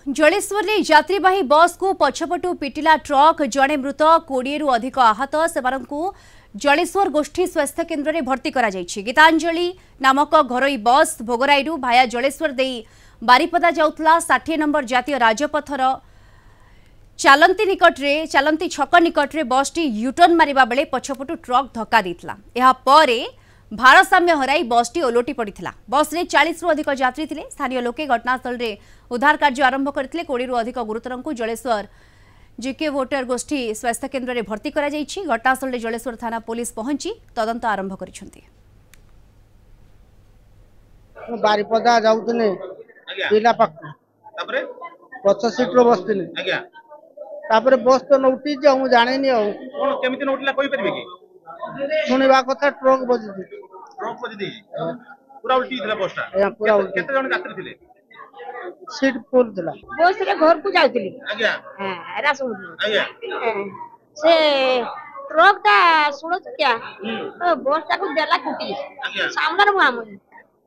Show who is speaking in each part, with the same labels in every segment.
Speaker 1: जलेश्वर में यात्रीवाही बस को पछपटू पिटिला ट्रक जड़े मृत 20 रु अधिक आहत से जलेश्वर गोष्ठी स्वास्थ्य केन्द्र में भर्ती करा जायछि। गीतांजलि नामक घरोई बस भोगराई भाया जलेश्वर दे बारिपदा जाउथला 60 नंबर जातीय राजपथर चालंती छक निकट में बस टी यूटर्न मारिबा बेले पछपटू ट्रक धक्का देइतला। एहा परे भारसाम्य हराई बस टी ओलोटी पड़ता। बस रे 40 रु अधिक यात्री थिले। स्थानीय लोके घटनास्थल रे उद्धार कार्य आरंभ करथिले। 20 रु अधिक गुरुतर को जलेश्वर जीके वोटर गोष्ठी स्वास्थ्य केन्द्र में भर्ती करा जायछि। घटनास्थल रे जलेश्वर थाना पुलिस पहुंची तदंत आरंभ करिसेंती।
Speaker 2: बारिपदा जाउतने पिला पाक
Speaker 3: तापरे
Speaker 2: 50 सीट रो बसथिले
Speaker 3: आज्ञा
Speaker 2: तापरे बस तो नउटी जे हम जानेनी आ
Speaker 3: कोन केमिति नउटला कोइ परबे की
Speaker 2: सुनिबा कथा ट्रक बजि
Speaker 3: दी पूरा उल्टी दिला बसटा
Speaker 2: पूरा उल्टी
Speaker 3: केते जण यात्री थिले
Speaker 2: सीट फुल दिला
Speaker 4: बस रे घर को जाउतली
Speaker 3: आज्ञा
Speaker 4: हां एरा सुन
Speaker 3: आज्ञा
Speaker 4: से ट्रक ता सुनो तो क्या बस ता को देला कुटी सामने में हम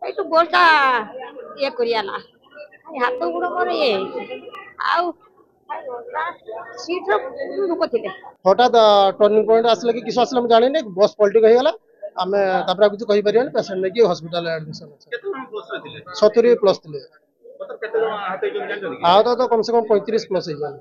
Speaker 4: ए तो बस ता ये करियाला हाथ गुड़ मोर ये आउ सीट रो दुको थिले
Speaker 2: हठात टर्निंग पॉइंट आसले कि किस आसले हम जाने ने बस पलटी गई गला हमें तापर कुछ कहि परियन पेशेंट ने कि हॉस्पिटल एडमिशन
Speaker 3: केते जण बस रे थिले
Speaker 2: 70 प्लस थिले
Speaker 3: मतलब केते जण हाथ जो जान
Speaker 2: आ तो कम से कम 35 प्लस है जाने।